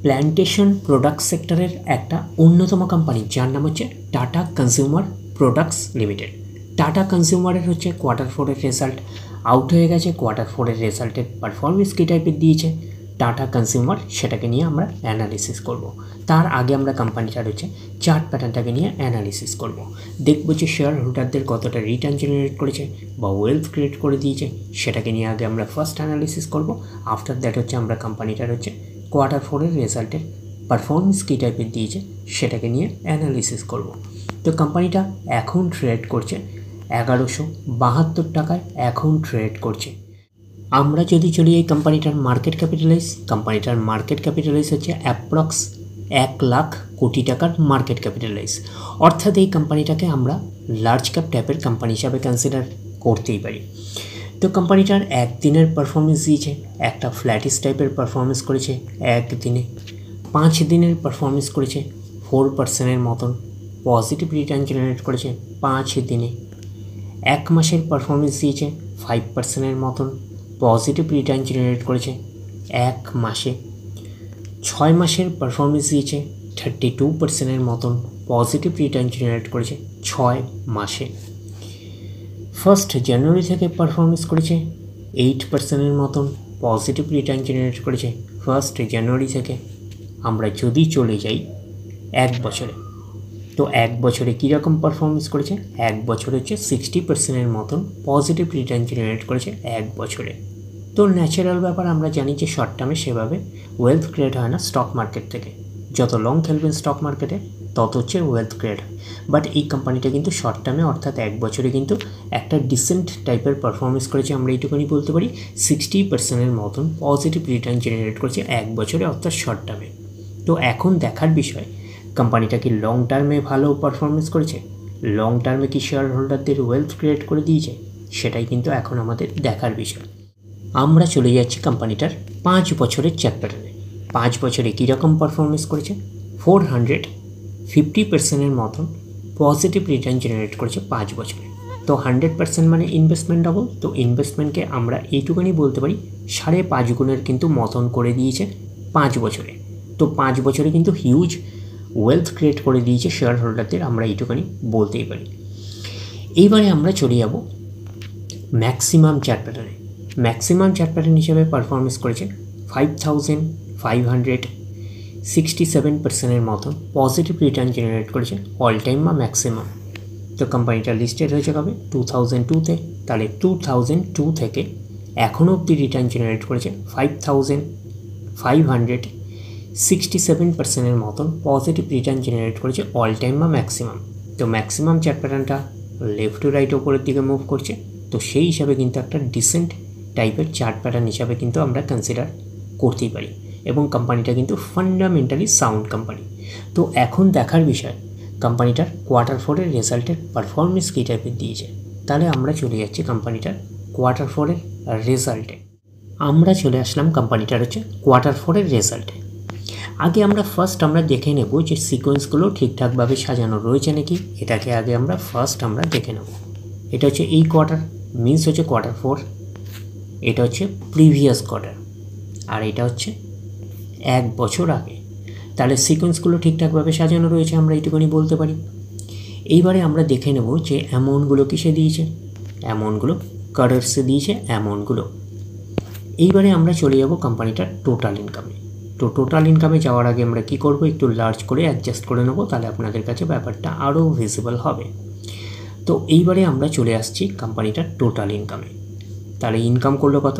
Plantation product সেক্টরের একটা অন্যতম কোম্পানি যার নাম হচ্ছে Tata consumer products limited. Tata কনজিউমারের হচ্ছে Q4 রেজাল্ট আউট হয়ে গেছে। Q4 রেজাল্টের পারফরমেন্স কী টাইপের দিয়েছে টাটা কনজিউমার, সেটাকে নিয়ে আমরা অ্যানালিসিস করব। তার আগে আমরা কোম্পানিটার হচ্ছে চার্ট প্যাটার্নটাকে নিয়ে অ্যানালিসিস করব। দেখবো যে শেয়ার হোল্ডারদের কতটা রিটার্ন জেনারেট করেছে বা ওয়েলথ ক্রিয়েট করে দিয়েছে, সেটাকে নিয়ে আগে আমরা ফার্স্ট অ্যানালিসিস করব। আফটার দ্যাট হচ্ছে আমরা কোম্পানিটার হচ্ছে Q4 রেজাল্টের পারফরমেন্স কী টাইপের দিয়েছে সেটাকে নিয়ে অ্যানালিসিস করব। তো কোম্পানিটা এখন ট্রেড করছে 1172 টাকায় এখন ট্রেড করছে। আমরা যদি চলি এই কোম্পানিটার মার্কেট ক্যাপিটালাইজ হচ্ছে অ্যাপ্রক্স 1 লাখ কোটি টাকার মার্কেট ক্যাপিটালাইজ। অর্থাৎ এই কোম্পানিটাকে আমরা লার্জ ক্যাপ টাইপের কোম্পানি হিসাবে কনসিডার করতেই পারি। তো কোম্পানিটার একদিনের পারফরমেন্স দিয়েছে, একটা ফ্ল্যাটিস টাইপের পারফরমেন্স করেছে একদিনে। 5 দিনের পারফরমেন্স করেছে 4% মতন পজিটিভ রিটার্ন জেনারেট করেছে 5 দিনে। 1 মাসের পারফরমেন্স দিয়েছে 5% মতন পজিটিভ রিটার্ন জেনারেট করেছে 1 মাসে। 6 মাসের পারফরমেন্স দিয়েছে 32% মতন পজিটিভ রিটার্ন জেনারেট করেছে 6 মাসে। 1 জানুয়ারি থেকে পারফরমেন্স করেছে 8% মতন পজিটিভ রিটার্ন জেনারেট করেছে 1 জানুয়ারি থেকে। আমরা যদি চলে যাই 1 বছরে, তো 1 বছরে কীরকম পারফরমেন্স করেছে, 1 বছরে হচ্ছে 60% মতন পজিটিভ রিটার্ন জেনারেট করেছে 1 বছরে। তো ন্যাচারাল ব্যাপার, আমরা জানি যে শর্ট টার্মে সেভাবে ওয়েলথ ক্রিয়েট হয় না স্টক মার্কেট থেকে। যত লং খেলবেন স্টক মার্কেটে তত হচ্ছে ওয়েলথ ক্রিয়েট হয়। বাট এই কোম্পানিটা কিন্তু শর্ট টার্মে অর্থাৎ 1 বছরে কিন্তু একটা ডিসেন্ট টাইপের পারফরমেন্স করেছে। আমরা এইটুকুনি বলতে পারি 60% মতন পজিটিভ রিটার্ন জেনারেট করেছে 1 বছরে অর্থাৎ শর্ট টার্মে। তো এখন দেখার বিষয় কোম্পানিটা কি লং টার্মে ভালো পারফরমেন্স করেছে, লং টার্মে কি শেয়ার হোল্ডারদের ওয়েলথ ক্রিয়েট করে দিয়েছে, সেটাই কিন্তু এখন আমাদের দেখার বিষয়। আমরা চলে যাচ্ছি কোম্পানিটার 5 বছরের চার্ট প্যাটার্নে। 5 বছরে কীরকম পারফরমেন্স করেছে, 450% মতন পজিটিভ রিটার্ন জেনারেট করেছে 5 বছরে। তো 100% মানে ইনভেস্টমেন্ট ডবল। তো ইনভেস্টমেন্টকে আমরা এইটুকুনি বলতে পারি 5.5 গুণের কিন্তু মতন করে দিয়েছে 5 বছরে। তো 5 বছরে কিন্তু হিউজ ওয়েলথ ক্রিয়েট করে দিয়েছে শেয়ার হোল্ডারদের, আমরা এইটুকুনি বলতেই পারি। এইবারে আমরা চলে যাব ম্যাক্সিমাম চার্ট প্যাটার্নে। ম্যাক্সিমাম চার্ট প্যাটার্ন হিসেবে পারফরমেন্স করেছে 5567% মতন পজিটিভ রিটার্ন জেনারেট করেছে অল টাইম বা ম্যাক্সিমাম। তো কোম্পানিটা লিস্টেড হয়েছে কবে, 2002-তে। তাহলে 2002 থেকে এখনও অবধি রিটার্ন জেনারেট করেছে 5567% মতন পজিটিভ রিটার্ন জেনারেট করেছে অল টাইম বা ম্যাক্সিমাম। তো ম্যাক্সিমাম চার্ট প্যাটার্নটা লেফট টু রাইট ওপরের দিকে মুভ করছে। তো সেই হিসাবে কিন্তু একটা ডিসেন্ট টাইপের চার্ট প্যাটার্ন হিসাবে কিন্তু আমরা কনসিডার করতেই পারি, এবং কোম্পানিটা কিন্তু ফান্ডামেন্টালি সাউন্ড কোম্পানি। তো এখন দেখার বিষয় কোম্পানিটার Q4 রেজাল্টের পারফরমেন্স কী টাইপের দিয়েছে। তাহলে আমরা চলে যাচ্ছি কোম্পানিটার Q4 রেজাল্টে। আমরা চলে আসলাম কোম্পানিটার হচ্ছে Q4 রেজাল্টে। আগে আমরা ফার্স্ট দেখে নেব যে সিকোয়েন্সগুলো ঠিকঠাকভাবে সাজানো রয়েছে নাকি, এটাকে আগে আমরা ফার্স্ট দেখে নেব। এটা হচ্ছে এই কোয়ার্টার, মিনস হচ্ছে Q4, এটা হচ্ছে প্রিভিয়াস কোয়ার্টার, আর এটা হচ্ছে 1 বছর আগে। তাহলে সিকোয়েন্সগুলো ঠিকঠাকভাবে সাজানো রয়েছে, আমরা এইটুকুনি বলতে পারি। এইবারে আমরা দেখে নেব যে অ্যামাউন্টগুলো কিসে দিয়েছে, অ্যামাউন্টগুলো কারেন্সে দিয়েছে অ্যামাউন্টগুলো। এইবারে আমরা চলে যাব কোম্পানিটার টোটাল ইনকামে। তো টোটাল ইনকামে যাওয়ার আগে আমরা কি করব, একটু লার্জ করে অ্যাডজাস্ট করে নেব, তাহলে আপনাদের কাছে ব্যাপারটা আরও ভিজিবল হবে। তো এইবারে আমরা চলে আসছি কোম্পানিটার টোটাল ইনকামে। তাহলে ইনকাম করলো কত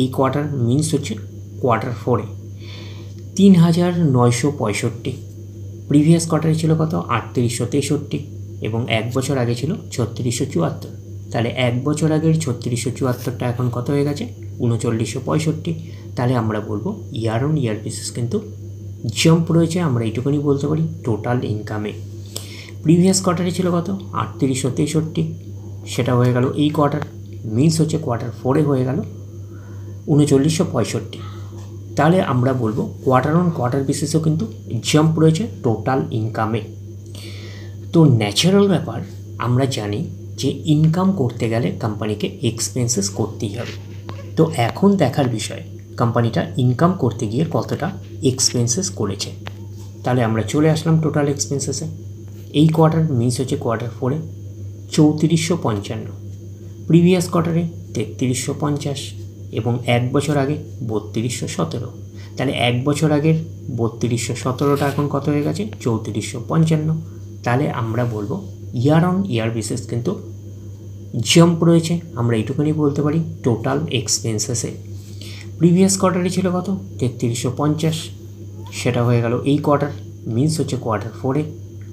এই কোয়ার্টার, মিনস হচ্ছে Q4-এ 3965। প্রিভিয়াস কোয়ার্টারে ছিল কত, 3863, এবং 1 বছর আগে ছিল 3674। তাহলে 1 বছর আগের 3674টা এখন কত হয়ে গেছে, 3965। তাহলে আমরা বলবো ইয়ার অন ইয়ার বেসিস কিন্তু জাম্প রয়েছে, আমরা এইটুকুনি বলতে পারি টোটাল ইনকামে। প্রিভিয়াস কোয়ার্টারে ছিল কত, 3863, সেটা হয়ে গেল এই কোয়ার্টার, মিনস হচ্ছে Q4-এ হয়ে গেল 3965। তাহলে আমরা বলবো কোয়ার্টার অন কোয়ার্টার বেসিসও কিন্তু জাম্প রয়েছে টোটাল ইনকামে। তো ন্যাচারাল ব্যাপার, আমরা জানি যে ইনকাম করতে গেলে কোম্পানিকে এক্সপেন্সেস করতেই হবে। তো এখন দেখার বিষয় কোম্পানিটা ইনকাম করতে গিয়ে কতটা এক্সপেন্সেস করেছে। তাহলে আমরা চলে আসলাম টোটাল এক্সপেন্সেসে। এই কোয়ার্টার মিনস হচ্ছে কোয়ার্টার 4-এ 3455, প্রিভিয়াস কোয়ার্টারে 3350 এবং এক বছর আগে 3217। তাহলে এক বছর আগের 3217টা এখন কত হয়ে গেছে? 3455। তাহলে আমরা বলবো ইয়ার অন ইয়ার বেসিস কিন্তু জাম্প রয়েছে। আমরা এইটুকুনি বলতে পারি টোটাল এক্সপেন্সেসে। প্রিভিয়াস কোয়ার্টারে ছিল কত? 3350, সেটা হয়ে গেল এই কোয়ার্টার মিনস হচ্ছে কোয়ার্টার 4-এ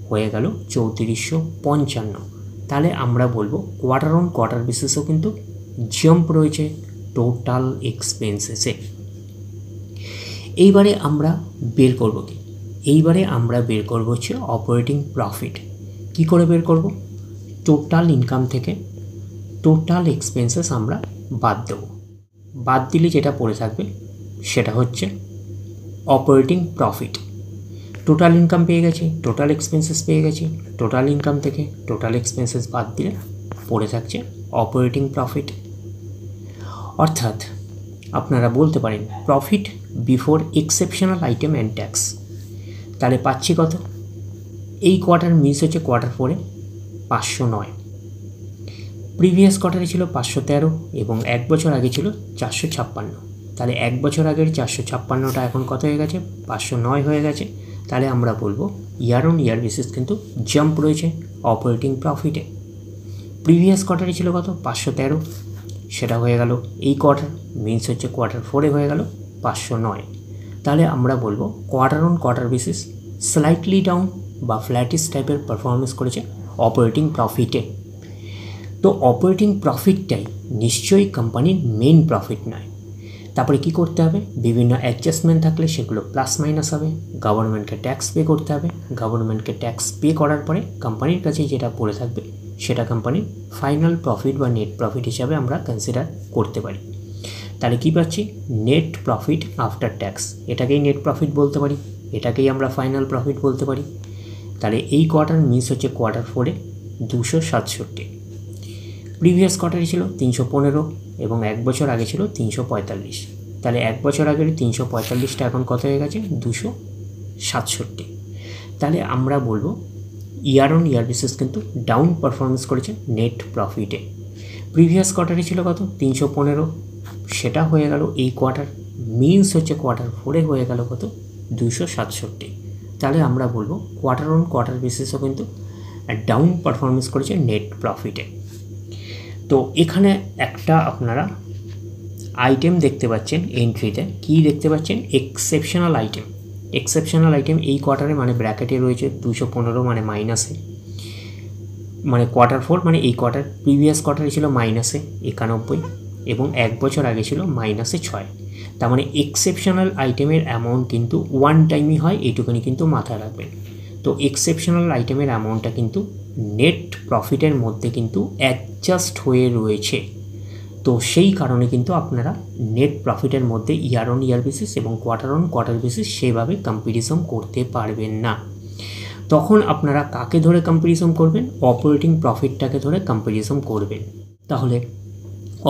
হয়ে গেল 3455। তাহলে আমরা বলবো কোয়ার্টার অন কোয়ার্টার বেসিসও কিন্তু জাম্প রয়েছে টোটাল এক্সপেন্সেসে। এইবারে আমরা বের করব কি? এইবারে আমরা বের করব হচ্ছে অপারেটিং প্রফিট। কি করে বের করব? টোটাল ইনকাম থেকে টোটাল এক্সপেন্সেস আমরা বাদ দেব। বাদ দিলে যেটা পড়ে থাকবে সেটা হচ্ছে অপারেটিং প্রফিট। টোটাল ইনকাম পেয়ে গেছি, টোটাল এক্সপেন্সেস পেয়ে গেছি, টোটাল ইনকাম থেকে টোটাল এক্সপেন্সেস বাদ দিলে পড়ে থাকছে অপারেটিং প্রফিট। অর্থাৎ আপনারা বলতে পারেন profit before exceptional item and tax. তাহলে পাচ্ছি কত? এই কোয়ার্টার মিস হচ্ছে কোয়ার্টার 4-এ 509, প্রিভিয়াস কোয়ার্টারে ছিল 513 এবং এক বছর আগে ছিল 456। তাহলে এক বছর আগের 456টা এখন কত হয়ে গেছে? 509 হয়ে গেছে। তাহলে আমরা বলবো ইয়ার অন ইয়ার বেসিস কিন্তু জাম্প রয়েছে অপারেটিং প্রফিটে। প্রিভিয়াস কোয়ার্টারে ছিল কত? 513, সেটা হয়ে গেল এই কোয়ার্টার মিনস হচ্ছে কোয়ার্টার 4-এ হয়ে গেল 509। তাহলে আমরা বলবো quarter on quarter basis slightly down বা ফ্ল্যাটিস টাইপের পারফরমেন্স করেছে অপারেটিং প্রফিটে। তো অপারেটিং প্রফিটটাই নিশ্চয়ই কোম্পানির মেন প্রফিট নয়। তারপরে কি করতে হবে? বিভিন্ন অ্যাডজাস্টমেন্ট থাকলে সেগুলো প্লাস মাইনাস হবে, গভর্নমেন্টকে ট্যাক্স পে করতে হবে, গভর্নমেন্টকে ট্যাক্স পে করার পরে কোম্পানির কাছে যেটা পড়ে থাকবে সেটা কোম্পানির ফাইনাল প্রফিট বা নেট প্রফিট হিসাবে আমরা কনসিডার করতে পারি। তাহলে কি পাচ্ছি? Net profit after tax. এটাকেই নেট প্রফিট বলতে পারি, এটাকেই আমরা ফাইনাল প্রফিট বলতে পারি। তাহলে এই কোয়ার্টার মিস হচ্ছে কোয়ার্টার 4-এ 267, প্রিভিয়াস কোয়ার্টারে ছিল 315 এবং এক বছর আগে ছিল 345। তাহলে এক বছর আগের 345টা এখন কত হয়ে গেছে? 267। তাহলে আমরা বলবো ইয়ার অন ইয়ার বেসিস কিন্তু ডাউন পারফরমেন্স করেছে নেট প্রফিটে। প্রিভিয়াস কোয়ার্টারে ছিল কত? 315, সেটা হয়ে গেল এই কোয়ার্টার মিনস হচ্ছে কোয়ার্টার 4-এ হয়ে গেল কত? 267। তাহলে আমরা বলবো কোয়ার্টার অন কোয়ার্টার বেসিসও কিন্তু ডাউন পারফরমেন্স করেছে নেট প্রফিটে। তো এখানে একটা আপনারা আইটেম দেখতে পাচ্ছেন এন্ট্রিতে। কি দেখতে পাচ্ছেন? Exceptional item. এক্সেপশনাল আইটেম এই কোয়ার্টারে মানে ব্র্যাকেটে রয়েছে 215 মানে মাইনাসে, মানে কোয়ার্টার 4 মানে এই কোয়ার্টার। প্রিভিয়াস কোয়ার্টারে ছিল মাইনাসে 91 এবং এক বছর আগে ছিল মাইনাসে 6। তার মানে এক্সেপশনাল আইটেমের অ্যামাউন্ট কিন্তু ওয়ান টাইমই হয়, এইটুকুনি কিন্তু মাথায় রাখবেন। তো এক্সেপশনাল আইটেমের অ্যামাউন্টটা কিন্তু নেট প্রফিটের মধ্যে কিন্তু অ্যাডজাস্ট হয়ে রয়েছে। তো সেই কারণে কিন্তু আপনারা নেট প্রফিটের মধ্যে ইয়ার অন ইয়ার বেসিস এবং কোয়ার্টার অন কোয়ার্টার বেসিস সেভাবে কম্প্যারিজন করতে পারবেন না। তখন আপনারা কাকে ধরে কম্প্যারিজন করবেন? অপারেটিং প্রফিটটাকে ধরে কম্প্যারিজন করবেন। তাহলে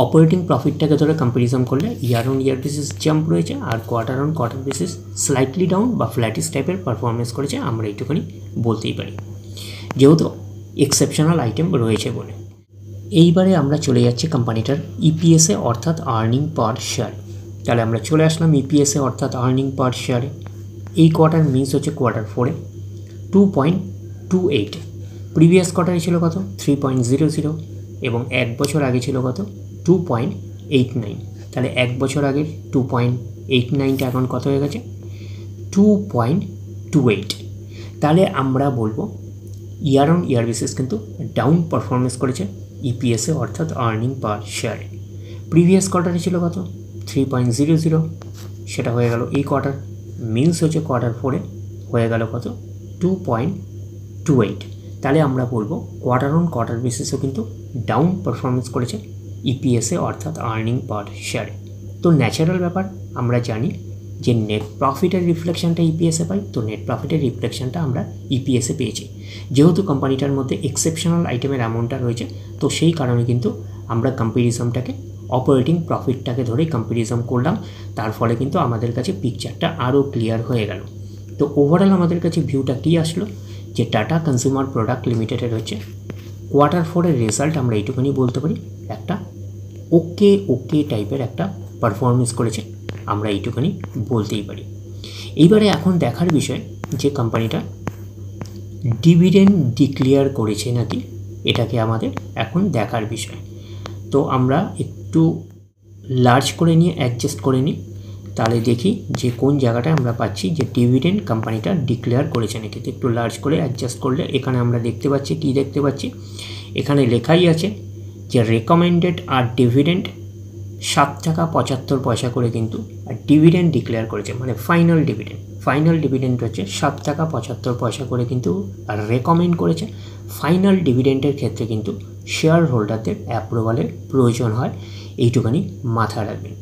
অপারেটিং প্রফিটটাকে ধরে কম্প্যারিজন করলে year on year basis jump রয়েছে, আর quarter on quarter basis slightly down বা ফ্ল্যাটিস টাইপের পারফরমেন্স করেছে, আমরা এইটুকুনি বলতেই পারি যেহেতু এক্সেপশনাল আইটেম রয়েছে বলে। এইবারে আমরা চলে যাচ্ছি কোম্পানিটার ইপিএসে অর্থাৎ আর্নিং পার শেয়ার। তাহলে আমরা চলে আসলাম ইপিএসে অর্থাৎ আর্নিং পার শেয়ারে। এই কোয়ার্টার মিনস হচ্ছে কোয়ার্টার 4-এ 2.28, প্রিভিয়াস কোয়ার্টারে ছিল কত? 3.00 এবং এক বছর আগে ছিল কত? 2.89। তাহলে এক বছর আগের 2.89টা এখন কত হয়ে গেছে? 2.28। তাহলে আমরা বলবো ইয়ার অন ইয়ার বেসিস কিন্তু ডাউন পারফরমেন্স করেছে ইপিএসে অর্থাৎ আর্নিং পার শেয়ারে। প্রিভিয়াস কোয়ার্টারে ছিল কত? 3.00, সেটা হয়ে গেল এই কোয়ার্টার মিনস হচ্ছে কোয়ার্টার 4-এ হয়ে গেল কত? 2.28। তাহলে আমরা বলবো কোয়ার্টার অন কোয়ার্টার বেসিসও কিন্তু ডাউন পারফরমেন্স করেছে ইপিএসে অর্থাৎ আর্নিং পার শেয়ারে। তো ন্যাচারাল ব্যাপার, আমরা জানি যে নেট প্রফিটের রিফ্লেকশনটা ইপিএসে পাই, তো নেট প্রফিটের রিফ্লেকশনটা আমরা ইপিএসে পেয়েছি। যেহেতু কোম্পানিটার মধ্যে এক্সেপশনাল আইটেমের অ্যামাউন্টটা রয়েছে, তো সেই কারণে কিন্তু আমরা কম্প্যারিজনটাকে অপারেটিং প্রফিটটাকে ধরে কম্প্যারিজন করলাম, তার ফলে কিন্তু আমাদের কাছে পিকচারটা আরও ক্লিয়ার হয়ে গেল। তো ওভারঅল আমাদের কাছে ভিউটা কী আসলো, যে টাটা কনজিউমার প্রোডাক্ট লিমিটেডের হচ্ছে Q4-এর রেজাল্ট আমরা এইটুকুনি বলতে পারি একটা ওকে টাইপের একটা পারফরমেন্স করেছে, আমরা এইটুকুনি বলতেই পারি। এইবারে এখন দেখার বিষয় যে কোম্পানিটা ডিভিডেন্ড ডিক্লেয়ার করেছে নাকি, এটাকে আমাদের এখন দেখার বিষয়। তো আমরা একটু লার্জ করে নিয়ে অ্যাডজাস্ট করে নিই, তাহলে দেখি যে কোন জায়গাটায় আমরা পাচ্ছি যে ডিভিডেন্ড কোম্পানিটা ডিক্লেয়ার করেছে নাকি। তো একটু লার্জ করে অ্যাডজাস্ট করলে এখানে আমরা দেখতে পাচ্ছি, কি দেখতে পাচ্ছি, এখানে লেখাই আছে যে রেকমেন্ডেড আর ডিভিডেন্ড 7.75 টাকা করে কিন্তু ডিভিডেন্ড ডিক্লেয়ার করেছে, মানে ফাইনাল ডিভিডেন্ড হচ্ছে 7.75 টাকা করে কিন্তু রেকমেন্ড করেছে। ফাইনাল ডিভিডেন্ডের ক্ষেত্রে কিন্তু শেয়ার হোল্ডারদের অ্যাপ্রুভালের প্রয়োজন হয়, এইটুখানি মাথায় রাখবেন।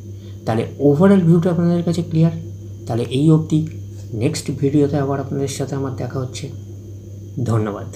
তাহলে ওভারঅল ভিউটা আপনাদের কাছে ক্লিয়ার। তাহলে এই অবধি, নেক্সট ভিডিওতে আবার আপনাদের সাথে আমার দেখা হচ্ছে। ধন্যবাদ।